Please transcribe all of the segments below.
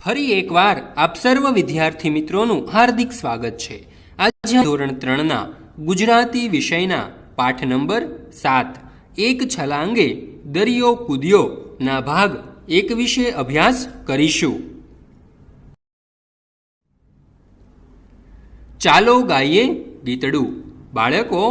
ફરી એકવાર આપ સર્વ વિદ્યાર્થી મિત્રોનું હાર્દિક સ્વાગત છે। આજે ધોરણ 3ના ગુજરાતી વિષયના પાઠ નંબર 7 એક છલાંગે દરિયો કૂદ્યો ના ભાગ 1 વિશે અભ્યાસ કરીશું। ચાલો ગાઈએ ગીતડું। બાળકો,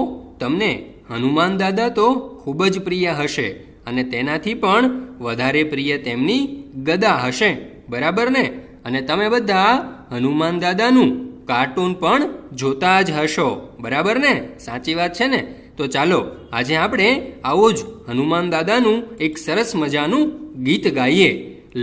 તમને હનુમાન દાદા તો ખૂબ જ પ્રિય હશે અને તેનાથી પણ વધારે પ્રિય તેમની ગદા હશે, બરાબર ને? અને તમે બધા હનુમાન દાદાનું કાર્ટૂન પણ જોતા જ હશો, બરાબર ને? સાચી વાત છે ને? તો ચાલો આજે આપણે આવું જ હનુમાન દાદાનું એક સરસ મજાનું ગીત ગાઈએ।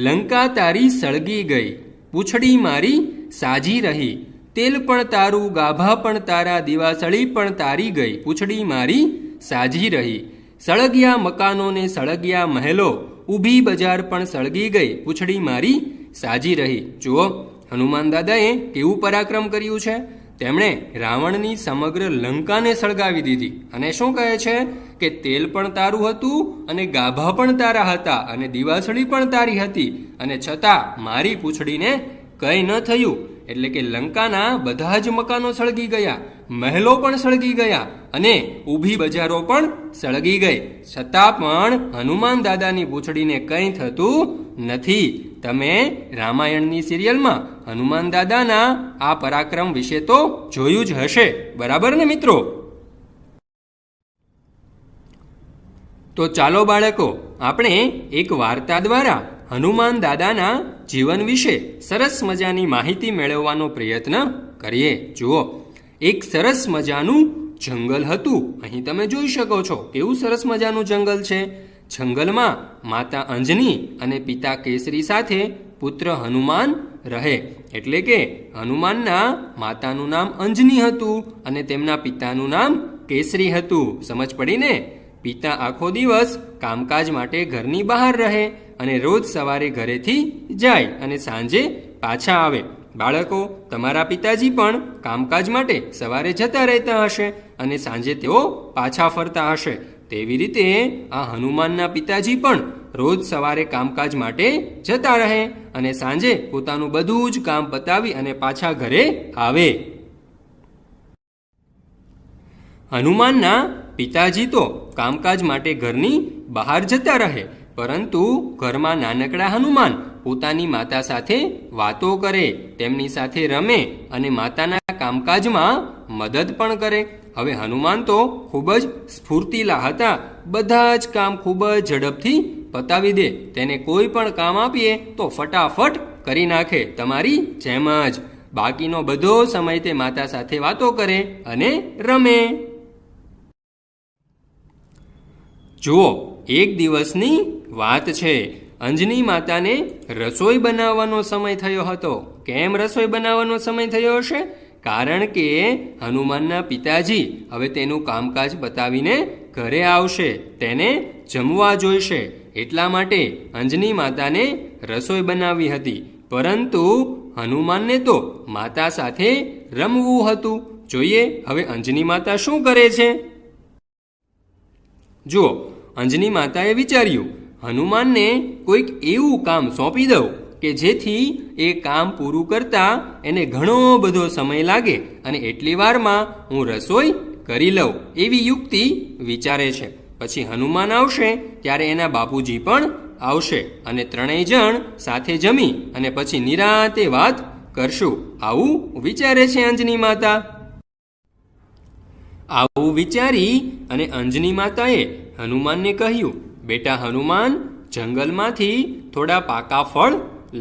લંકા તારી સળગી ગઈ, પૂંછડી મારી સાજી રહી, તેલ પણ તારું, ગાભા પણ તારા, દિવાસળી પણ તારી ગઈ, પૂંછડી મારી સાજી રહી, સળગ્યા મકાનો ને સળગ્યા મહેલો, ઊભી બજાર પણ સળગી ગઈ, પૂંછડી મારી સાજી રહી। જુઓ, હનુમાન દાદાએ કેવું પરાક્રમ કર્યું છે। તેમણે રાવણની સમગ્ર લંકાને સળગાવી દીધી અને શું કહે છે કે તેલ પણ તારું હતું અને ગાભા પણ તારા હતા અને દિવાસળી પણ તારી હતી અને છતાં મારી પૂંછડીને કંઈ ન થયું। એટલે કે લંકાના બધા જ મકાનો સળગી ગયા, મહેલો પણ સળગી ગયા અને ઊભી બજારો પણ સળગી ગઈ, છતાં પણ હનુમાન દાદાની પૂંછડીને કંઈ થતું નથી। તમે રામાયણની સિરિયલમાં હનુમાન દાદાના આ પરાક્રમ વિશે તો જોયું જ હશે, બરાબર ને મિત્રો? તો ચાલો બાળકો, આપણે એક વાર્તા દ્વારા હનુમાન દાદાના જીવન વિશે સરસ મજાની માહિતી મેળવવાનો પ્રયત્ન કરીએ। જુઓ, એક સરસ મજાનું જંગલ હતું। અહીં તમે જોઈ શકો છો કેવું સરસ મજાનું જંગલ છે। જંગલમાં માતા અંજની અને પિતા કેસરી સાથે પુત્ર હનુમાન રહે। એટલે કે હનુમાનના માતાનું નામ અંજની હતું અને તેમના પિતાનું નામ કેસરી હતું। સમજ પડી ને? પિતા આખો દિવસ કામકાજ માટે ઘરની બહાર રહે અને રોજ સવારે ઘરેથી જાય અને સાંજે પાછા આવે। બાળકો, તમારા પિતાજી પણ કામકાજ માટે સવારે જતા રહેતા હશે અને સાંજે તેઓ પાછા ફરતા હશે। તેવી રીતે આ હનુમાનના પિતાજી પણ રોજ સવારે કામકાજ માટે જતા રહે અને સાંજે પોતાનું બધું જ કામ પતાવી અને પાછા ઘરે આવે। હનુમાનના પિતાજી તો કામકાજ માટે ઘરની બહાર જતા રહે, પરંતુ ઘરમાં નાનકડા હનુમાન પોતાની માતા સાથે વાતો કરે, તેમની સાથે રમે અને માતાના કામકાજમાં મદદ પણ કરે। હવે હનુમાન તો ખૂબ જ સ્ફૂર્તિલા હતા, બધા જ કામ ખૂબ જ ઝડપથી પતાવી દે। તેને કોઈ પણ કામ આપીએ તો ફટાફટ કરી નાખે, તમારી જેમ જ। બાકીનો બધો સમય તે માતા સાથે વાતો કરે અને રમે। જુઓ, એક દિવસની વાત છે। અંજની માતાને રસોઈ બનાવવાનો સમય થયો હતો। કેમ રસોઈ બનાવવાનો સમય થયો હશે? કારણ કે હનુમાનના પિતાજી હવે તેનું કામકાજ પતાવીને ઘરે આવશે, તેને જમવા જોઈશે, એટલા માટે અંજની માતાને રસોઈ બનાવવી હતી। પરંતુ હનુમાનને તો માતા સાથે રમવું હતું। જોઈએ હવે અંજની માતા શું કરે છે। જુઓ, અંજની માતાએ વિચાર્યું, હનુમાનને કોઈક એવું કામ સોંપી દઉં કે જેથી એ કામ પૂરું કરતા એને ઘણો બધો સમય લાગે અને એટલી વારમાં હું રસોઈ કરી લઉં, એવી યુક્તિ વિચારે છે। પછી હનુમાન આવશે ત્યારે એના બાપુજી પણ આવશે અને ત્રણેય જણ સાથે જમી અને પછી નિરાંતે વાત કરશું, આવું વિચારે છે અંજની માતા। આવું વિચારી અને અંજની માતાએ હનુમાનને કહ્યું, બેટા હનુમાન, જંગલમાંથી થોડા પાકા ફળ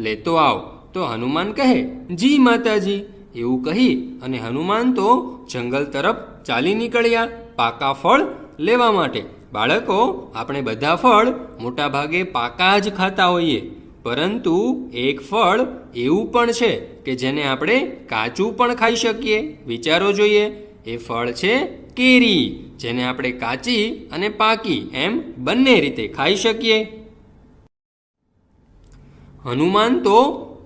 લેતો આવ। તો હનુમાન કહે, જી માતાજી। એવું કહી અને હનુમાન તો જંગલ તરફ ચાલી નીકળ્યા પાકા ફળ લેવા માટે। બાળકો, આપણે બધા ફળ મોટા ભાગે પાકા જ ખાતા હોઈએ, પરંતુ એક ફળ એવું પણ છે કે જેને આપણે કાચું પણ ખાઈ શકીએ। વિચારો જોઈએ, એ ફળ છે કેરી, જેને આપણે કાચી અને પાકી એમ બંને રીતે ખાઈ શકીએ। હનુમાન તો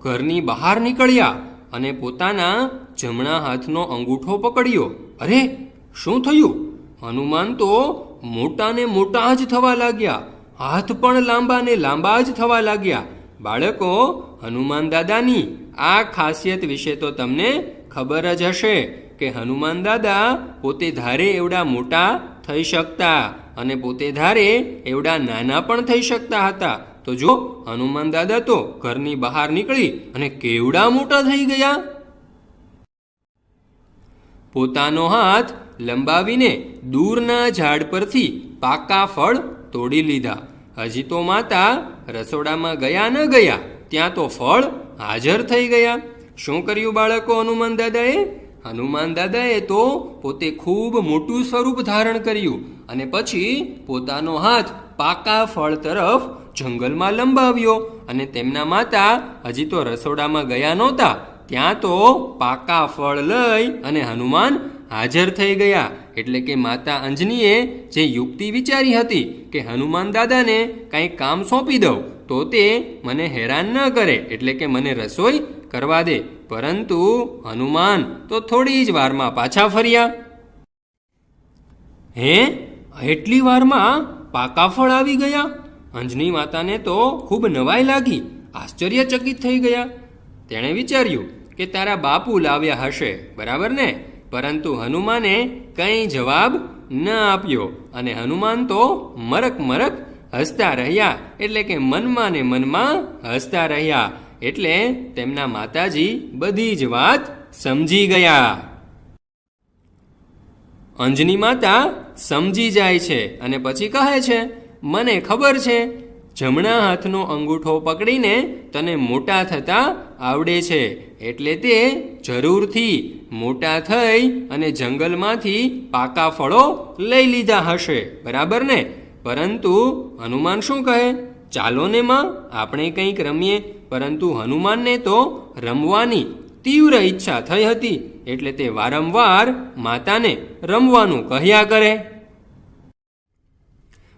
ઘરની બહાર નીકળ્યા અને પોતાના જમણા હાથનો અંગૂઠો પકડ્યો। અરે, શું થયું? હનુમાન તો મોટા ને મોટા જ થવા લાગ્યા, હાથ પણ લાંબા ને લાંબા જ થવા લાગ્યા બાળકો, હનુમાન દાદાની આ ખાસિયત વિશે તો તમને ખબર જ હશે કે હનુમાન દાદા પોતે ધારે એવડા મોટા થઈ શકતા અને પોતે ધારે એવડા નાના પણ થઈ શકતા હતા. તો જો હનુમાન દાદા તો ઘરની બહાર નીકળી અને કેવડા મોટા થઈ ગયા. પોતાનો હાથ લંબાવીને દૂરના ઝાડ પરથી પાકા ફળ તોડી લીધા. હજી તો માતા રસોડામાં ગયા ન ગયા ત્યાં તો ફળ હાજર થઈ ગયા. શું કર્યું બાળકો હનુમાન દાદાએ? હનુમાન દાદાએ તો પોતે ખૂબ મોટું સ્વરૂપ ધારણ કર્યું અને પછી પોતાનો હાથ પાકા ફળ તરફ જંગલમાં લંબાવ્યો અને તેમના માતા હજી તો રસોડામાં ગયા નહોતા ત્યાં તો પાકા ફળ લઈ અને હનુમાન હાજર થઈ ગયા. એટલે કે માતા અંજનીએ જે યુક્તિ વિચારી હતી કે હનુમાન દાદાને કંઈક કામ સોંપી દઉં તો તે મને હેરાન ન કરે, એટલે કે મને રસોઈ કરવા દે. પરંતુ હનુમાન તો થોડી જ વારમાં પાછા ફર્યા. હે, એટલી વારમાં પાકા ફળ આવી ગયા? અંજની માતાને તો ખૂબ નવાઈ લાગી, આશ્ચર્યચકિત થઈ ગયા. તેણે વિચાર્યું કે તારા બાપુ લાવ્યા હશે, બરાબર ને? પરંતુ હનુમાને કંઈ જવાબ ન આપ્યો અને હનુમાન તો મરક મરક હસતા રહ્યા, એટલે કે મનમાં ને મનમાં હસતા રહ્યા. એટલે તેમના માતાજી બધી જ વાત સમજી ગયા. અંજની માતા સમજી જાય છે અને પછી કહે છે, મને ખબર છે જમણા હાથનો અંગૂઠો પકડીને તને મોટા થતા આવડે છે, એટલે તે જરૂરથી મોટા થઈ અને જંગલમાંથી પાકા ફળો લઈ લીધા હશે, બરાબર ને? પરંતુ હનુમાન શું કહે? ચાલો ને માં, આપણે કંઈક રમીએ. પરંતુ હનુમાનને તો રમવાની તીવ્ર ઈચ્છા થઈ હતી, એટલે તે વારંવાર માતાને રમવાનું કહ્યા કરે.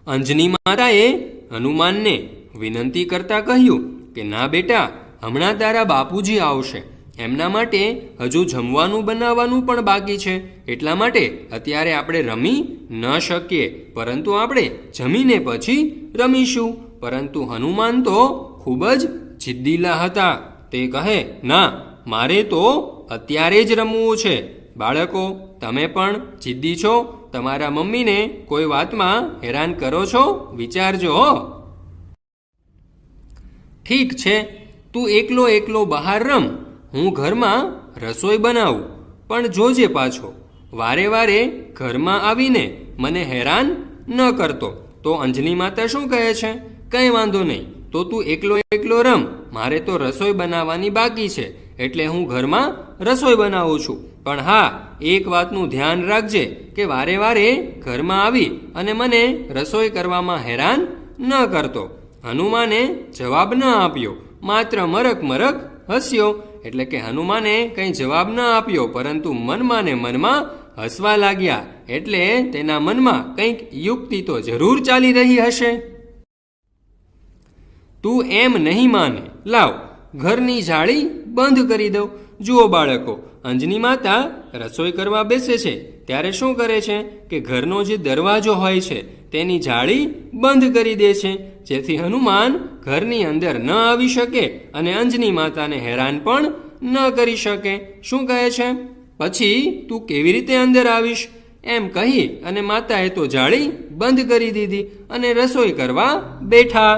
અંજની માતાએ હનુમાનને વિનંતી કરતા કહ્યું કે ના બેટા, હમણાં તારા બાપુજી આવશે, એમના માટે હજુ જમવાનું બનાવવાનું પણ બાકી છે, એટલા માટે અત્યારે આપણે રમી ન શકીએ, પરંતુ આપણે જમીને પછી રમીશું. પરંતુ હનુમાન તો ખૂબ જ જિદ્દીલા હતા. તે કહે, ના, મારે તો અત્યારે જ રમવું છે. બાળકો, તમે પણ જિદ્દી છો? તમારા મમ્મીને કોઈ વાતમાં હેરાન કરો છો? વિચારજો હો. ઠીક છે, તું એકલો એકલો બહાર રમ, હું ઘરમાં રસોઈ બનાવું. પણ જોજે પાછો વારે વારે ઘરમાં આવીને મને હેરાન ન કરતો. તો અંજની માતા શું કહે છે? કંઈ વાંધો નહીં, તો તું એકલો એકલો રમ, મારે તો રસોઈ બનાવવાની બાકી છે, એટલે હું ઘરમાં રસોઈ બનાવું છું. પણ હા, એક વાતનું ધ્યાન રાખજે કે વારે વારે ઘરમાં આવી અને મને રસોઈ કરવામાં હેરાન ન કરતો. હનુમાને જવાબ ન આપ્યો, માત્ર મરક મરક હસ્યો. એટલે કે હનુમાને કંઈ જવાબ ન આપ્યો, પરંતુ મનમાં ને મનમાં હસવા લાગ્યા. એટલે તેના મનમાં કંઈક યુક્તિ તો જરૂર ચાલી રહી હશે. તું એમ નહીં માને, લાવ ઘરની જાળી બંધ કરી દઉં. જુઓ બાળકો, અંજની માતા રસોઈ કરવા બેસે છે ત્યારે શું કરે છે કે ઘરનો જે દરવાજો હોય છે તેની જાળી બંધ કરી દે છે, જેથી હનુમાન ઘરની અંદર ન આવી શકે અને અંજની માતાને હેરાન પણ ન કરી શકે. શું કહે છે? પછી તું કેવી રીતે અંદર આવીશ? એમ કહી અને માતાએ તો જાળી બંધ કરી દીધી અને રસોઈ કરવા બેઠા.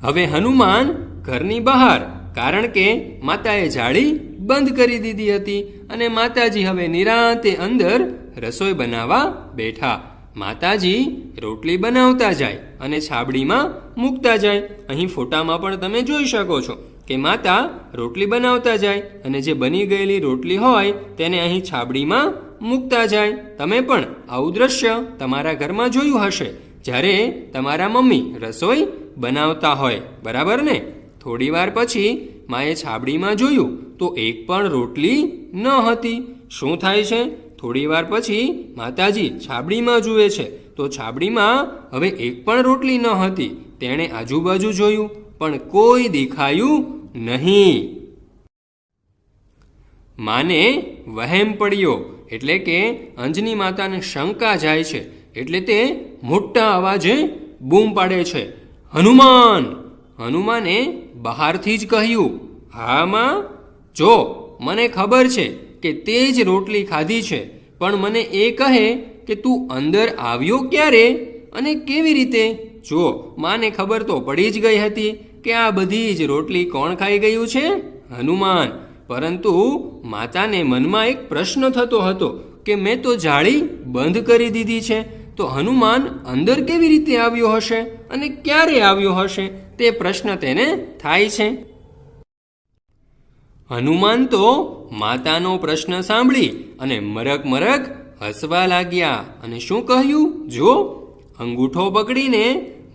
હવે હનુમાન ઘરની બહાર, કારણ કે માતાએ જાળી બંધ કરી દીધી હતી અને માતાજી હવે નિરાંતે અંદર રસોઈ બનાવવા બેઠા. માતાજી રોટલી બનાવતા જાય અને છાબડીમાં મૂકતા જાય. અહીં ફોટામાં પણ તમે જોઈ શકો છો કે માતા રોટલી બનાવતા જાય અને જે બની ગયેલી રોટલી હોય તેને અહીં છાબડીમાં મૂકતા જાય. તમે પણ આવું દ્રશ્ય તમારા ઘરમાં જોયું હશે જ્યારે તમારા મમ્મી રસોઈ બનાવતા હોય, બરાબર ને? થોડી વાર પછી માએ છાબડીમાં જોયું તો એક પણ રોટલી ન હતી. શું થાય છે? થોડી વાર પછી માતાજી છાબડીમાં જુએ છે તો છાબડીમાં હવે એક પણ રોટલી ન હતી. તેણે આજુબાજુ જોયું પણ કોઈ દેખાયું નહીં. માને વહેમ પડ્યો, એટલે કે અંજની માતાને શંકા જાય છે, એટલે તે મોટા અવાજે બૂમ પાડે છે, હનુમાન! હનુમાને બહારથી જ કહ્યું, હા માં, જો મને ખબર છે કે તે જ રોટલી ખાધી છે, પણ મને એ કહે કે તું અંદર આવ્યો ક્યારે અને કેવી રીતે? જો માને ખબર તો પડી જ ગઈ હતી કે આ બધી જ રોટલી કોણ ખાઈ ગયું છે? હનુમાન. પરંતુ માતાને મનમાં એક પ્રશ્ન થતો હતો કે મેં તો જાળી બંધ કરી દીધી છે, તો હનુમાન અંદર કેવી રીતે આવ્યો હશે અને ક્યારે આવ્યો હશે તે પ્રશ્ન તેને થાય છે. હનુમાન તો માતાનો પ્રશ્ન સાંભળી અને મરક મરક હસવા લાગ્યા અને શું કહ્યું? જો અંગૂઠો પકડીને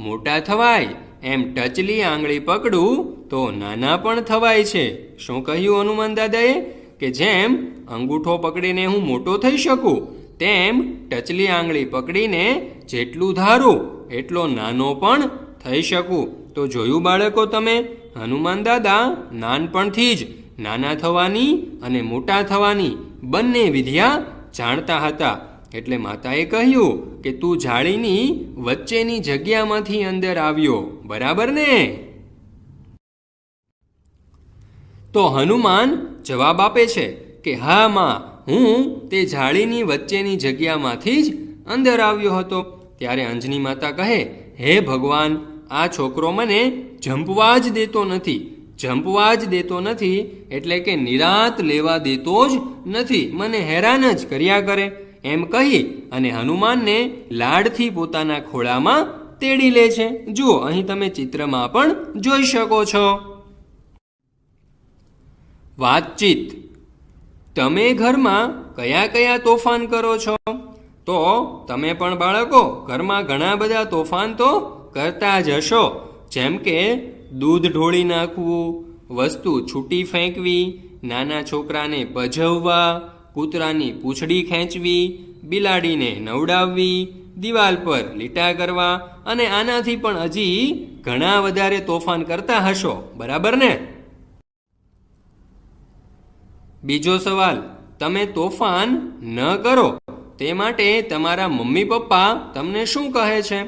મોટા થવાય, એમ ટચલી આંગળી પકડું તો નાના પણ થવાય છે. શું કહ્યું હનુમાન દાદાએ? કે જેમ અંગૂઠો પકડીને હું મોટો થઈ શકું, તેમ ટચલી આંગળી પકડીને જેટલું ધારું એટલો નાનો પણ થઈ શકું. તો જોયું બાળકો તમે, હનુમાન દાદા નાનપણથી જ નાના થવાની અને મોટા થવાની બંને વિદ્યા જાણતા હતા. એટલે માતાએ કહ્યું કે તું જાળીની વચ્ચેની જગ્યામાંથી અંદર આવ્યો, બરાબર ને? તો હનુમાન જવાબ આપે છે કે હા માં, હું તે જાળીની વચ્ચેની જગ્યામાંથી જ અંદર આવ્યો હતો. ત્યારે અંજની માતા કહે, હે ભગવાન, આ છોકરો મને જંપવા જ દેતો નથી, જંપવા જ દેતો નથી એટલે કે નિરાંત લેવા દેતો જ નથી, મને હેરાન જ કર્યા કરે. એમ કહી અને હનુમાનને લાડથી પોતાના ખોળામાં તેડી લે છે. જુઓ, અહીં તમે ચિત્રમાં પણ જોઈ શકો છો. વાતચીત. તમે ઘરમાં કયા કયા તોફાન કરો છો? તો તમે પણ બાળકો ઘરમાં ઘણા બધા તોફાન તો કરતા જ હશો. જેમ કે દૂધ ઢોળી નાખવું, વસ્તુ છૂટી ફેંકવી, નાના છોકરાને પજવવા, કૂતરાની પૂંછડી ખેંચવી, બિલાડીને નવડાવવી, દિવાલ પર લીટા કરવા અને આનાથી પણ હજી ઘણા વધારે તોફાન કરતા હશો, બરાબર ને? બીજો સવાલ, તમે તોફાન ન કરો તે માટે તમારા મમ્મી પપ્પા તમને શું કહે છે?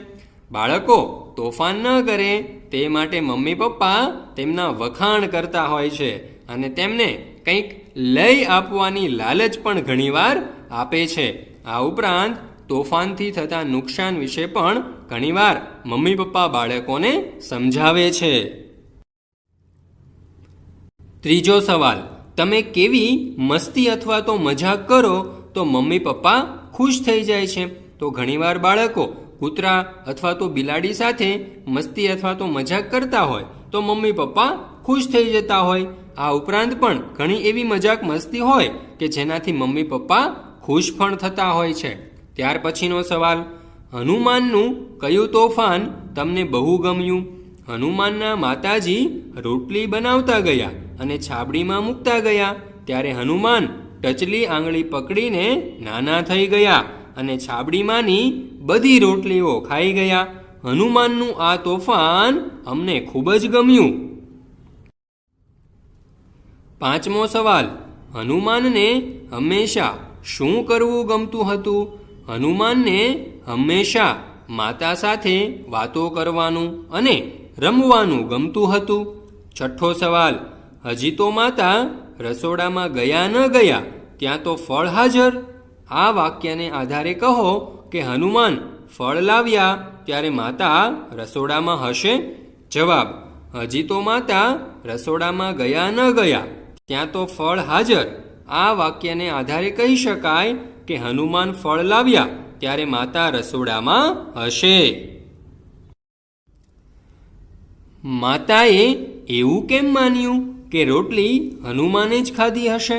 બાળકો તોફાન ન કરે તે માટે મમ્મી પપ્પા તેમના વખાણ કરતા હોય છે અને તેમને કંઈક લઈ આપવાની લાલચ પણ ઘણીવાર આપે છે. આ ઉપરાંત તોફાનથી થતા નુકસાન વિશે પણ ઘણીવાર મમ્મી પપ્પા બાળકોને સમજાવે છે. ત્રીજો સવાલ, તમે કેવી મસ્તી અથવા તો મજાક કરો તો મમ્મી પપ્પા ખુશ થઈ જાય છે? તો ઘણીવાર બાળકો કૂતરા અથવા તો બિલાડી સાથે મસ્તી અથવા તો મજાક કરતા હોય તો મમ્મી પપ્પા ખુશ થઈ જતા હોય. આ ઉપરાંત પણ ઘણી એવી મજાક મસ્તી હોય કે જેનાથી મમ્મી પપ્પા ખુશ પણ થતા હોય છે. ત્યાર પછીનો સવાલ, હનુમાનનું કયું તોફાન તમને બહુ ગમ્યું? હનુમાનના માતાજી રોટલી બનાવતા ગયા અને છાબડીમાં મૂકતા ગયા, ત્યારે હનુમાન ટચલી આંગળી પકડીને નાના થઈ ગયા અને છાબડીમાંની બધી રોટલીઓ ખાઈ ગયા. હનુમાનનું આ તોફાન અમને ખૂબ જ ગમ્યું. પાંચમો સવાલ, હનુમાનને હંમેશા શું કરવું ગમતું હતું? હનુમાનને હંમેશા માતા સાથે વાતો કરવાનું અને રમવાનું ગમતું હતું. છઠ્ઠો સવાલ, હજી તો માતા રસોડામાં ગયા ન ગયા, ત્યાં તો ફળ હાજર. આ વાક્યને આધારે કહો કે હનુમાન ફળ લાવ્યા ત્યારે માતા રસોડામાં હશે? જવાબ, હજી તો માતા રસોડામાં ગયા ન ગયા, ત્યાં તો ફળ હાજર. આ વાક્યને આધારે કહી શકાય કે હનુમાન ફળ લાવ્યા ત્યારે માતા રસોડામાં હશે. માતાએ એવું કેમ માન્યું કે રોટલી હનુમાને જ ખાધી હશે?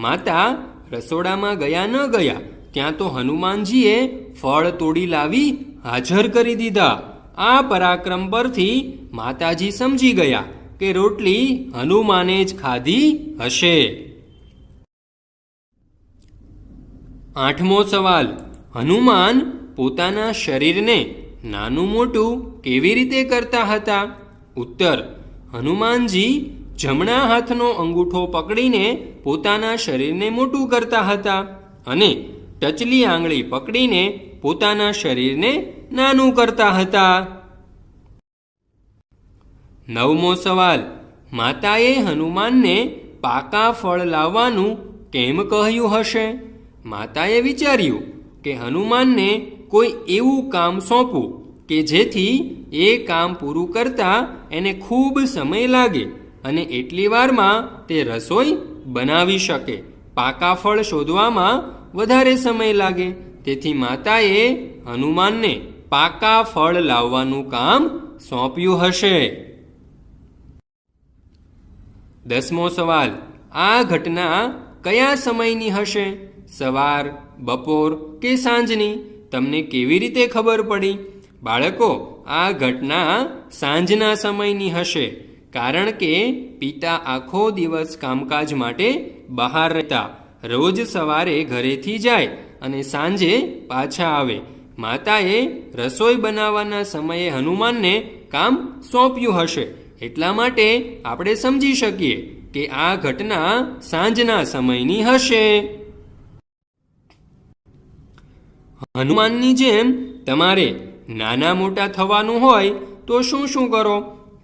માતા રસોડામાં ગયા ન ગયા, ત્યાં તો હનુમાનજીએ ફળ તોડી લાવી હાજર કરી દીધા. આ પરાક્રમ પરથી માતાજી સમજી ગયા કે રોટલી હનુમાને જ ખાધી હશે. આઠમો સવાલ, હનુમાન પોતાના શરીરને નાનું મોટું કેવી રીતે કરતા હતા? ઉત્તર, હનુમાનજી જમણા હાથનો અંગૂઠો પકડીને પોતાના શરીરને મોટું કરતા હતા અને ટચલી આંગળી પકડીને પોતાના શરીરને નાનું કરતા હતા. 9મો સવાલ, માતાએ હનુમાનને પાકા ફળ લાવવાનું કેમ કહ્યું હશે? માતાએ વિચાર્યું કે હનુમાનને કોઈ એવું કામ સોંપવું કે જેથી એ કામ પૂરું કરતા એને ખૂબ સમય લાગે અને એટલી વારમાં તે રસોઈ બનાવી શકે. પાકા ફળ શોધવામાં વધારે સમય લાગે, તેથી માતાએ હનુમાનને પાકા ફળ લાવવાનું કામ સોંપ્યું હશે. 10મો સવાલ, આ ઘટના કયા સમયની હશે? સવાર, બપોર કે સાંજની? તમને કેવી રીતે ખબર પડી? બાળકો, આ ઘટના સાંજના સમયની હશે, કારણ કે પિતા આખો દિવસ કામકાજ માટે બહાર રહેતા. રોજ સવારે ઘરેથી જાય અને સાંજે પાછા આવે. માતાએ રસોઈ બનાવવાના સમયે હનુમાનને કામ સોંપ્યું હશે, એટલા માટે આપણે સમજી શકીએ કે આ ઘટના સાંજના સમયની હશે. હનુમાનની જેમ તમારે નાના મોટા થવાનું હોય તો શું શું કરો?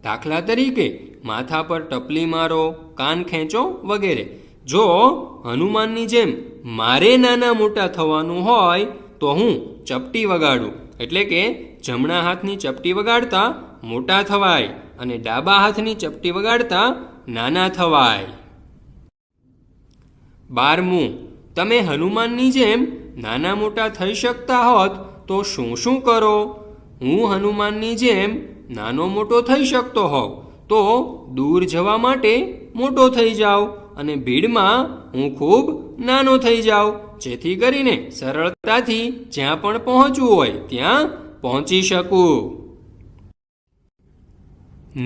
દાખલા તરીકે માથા પર ટપલી મારો, કાન ખેંચો વગેરે. જો હનુમાનની જેમ મારે નાના મોટા થવાનું હોય તો હું ચપટી વગાડું, એટલે કે જમણા હાથની ચપટી વગાડતા મોટા થવાય અને ડાબા હાથની ચપટી વગાડતા નાના થવાય. 12મું, તમે હનુમાનની જેમ નાના મોટા થઈ શકતા હોત તો શું શું કરો? હું હનુમાનની જેમ નાનો મોટો થઈ શકતો હોઉં તો દૂર જવા માટે મોટો થઈ જાઉં અને ભીડમાં હું ખૂબ નાનો થઈ જાઉં, જેથી કરીને સરળતાથી જ્યાં પણ પહોંચવું હોય ત્યાં પહોંચી શકું.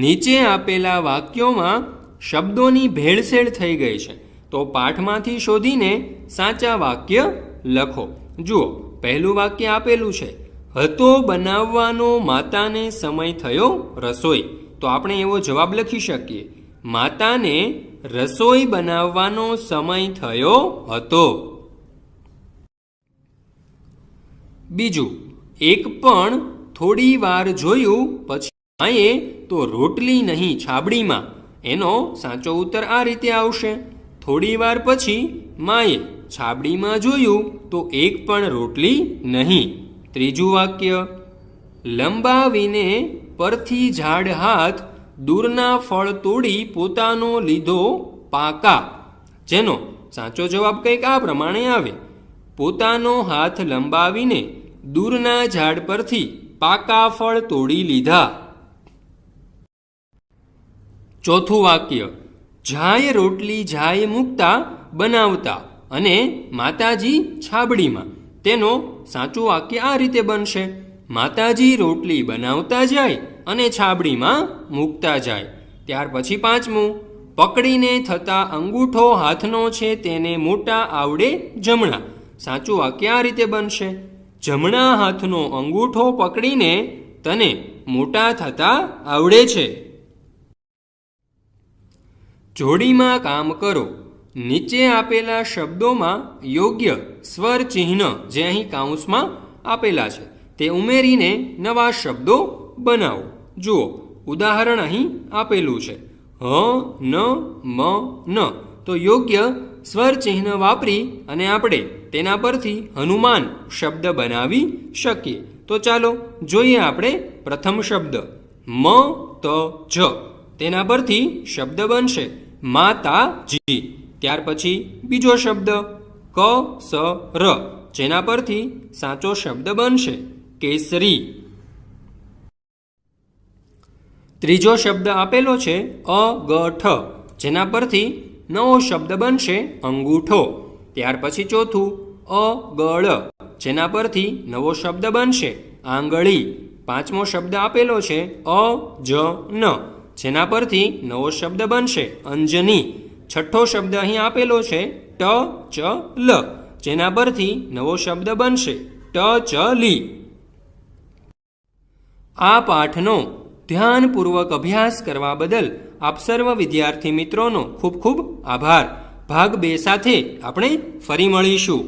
નીચે આપેલા વાક્યોમાં શબ્દોની ભેળસેળ થઈ ગઈ છે, તો પાઠમાંથી શોધીને સાચા વાક્ય લખો. જુઓ, પહેલું વાક્ય આપેલું છે, હતો બનાવવાનો માતાને સમય થયો રસોઈ. તો આપણે એવો જવાબ લખી શકીએ, માતાને રસોઈ બનાવવાનો સમય થયો હતો. બીજું, એક પણ થોડી વાર જોયું પછી માએ તો રોટલી નહીં છાબડીમાં. એનો સાચો ઉત્તર આ રીતે આવશે, થોડી વાર પછી માએ છાબડીમાં જોયું તો એક પણ રોટલી નહીં. ત્રીજું વાક્ય, લંબાવીને પરથી ઝાડ હાથ દૂરના ફળ તોડી પોતાનો લીધો પાકા. જેનો સાચો જવાબ કંઈક આ પ્રમાણે આવે, પોતાનો હાથ લંબાવીને દૂરના ઝાડ પરથી પાકા ફળ તોડી લીધા. ચોથું વાક્ય, જાય રોટલી જાય મૂકતા બનાવતા અને માતાજી છાબડીમાં. તેનો સાચું વાક્ય આ રીતે બનશે, માતાજી રોટલી બનાવતા જાય અને છાબડીમાં મૂકતા જાય. ત્યાર પછી 5મું, પકડીને થતા અંગૂઠો હાથનો છે તેને મોટા આવડે જમણા. સાચું વાક્ય આ રીતે બનશે, જમણા હાથનો અંગૂઠો પકડીને તને મોટા થતા આવડે છે. જોડીમાં કામ કરો. નીચે આપેલા શબ્દોમાં યોગ્ય સ્વર ચિહ્ન જે અહીં કૌંસમાં આપેલા છે તે ઉમેરીને નવા શબ્દો બનાવો. જુઓ, ઉદાહરણ અહીં આપેલું છે, હ, ન, મ, ન. તો યોગ્ય સ્વર ચિહ્ન વાપરી અને આપણે તેના પરથી હનુમાન શબ્દ બનાવી શકીએ. તો ચાલો જોઈએ આપણે પ્રથમ શબ્દ મ ત જ. તેના પરથી શબ્દ બનશે માતાજી. ત્યાર પછી બીજો શબ્દ ક સ ર, જેના પરથી સાચો શબ્દ બનશે કેસરી. ત્રીજો શબ્દ આપેલો છે અગઠ, જેના પરથી નવો શબ્દ બનશે અંગૂઠો. ત્યાર પછી ચોથું અગળ, જેના પરથી નવો શબ્દ બનશે આંગળી. પાંચમો શબ્દ આપેલો છે અજન, જેના પરથી નવો શબ્દ બનશે અંજની. છઠ્ઠો શબ્દ અહીં આપેલો છે ટ ચ લ, જેના પરથી નવો શબ્દ બનશે ટચલી. આ પાઠનો ધ્યાનપૂર્વક અભ્યાસ કરવા બદલ આપ સર્વ વિદ્યાર્થી મિત્રોનો ખૂબ ખૂબ આભાર. ભાગ 2 સાથે આપણે ફરી મળીશું.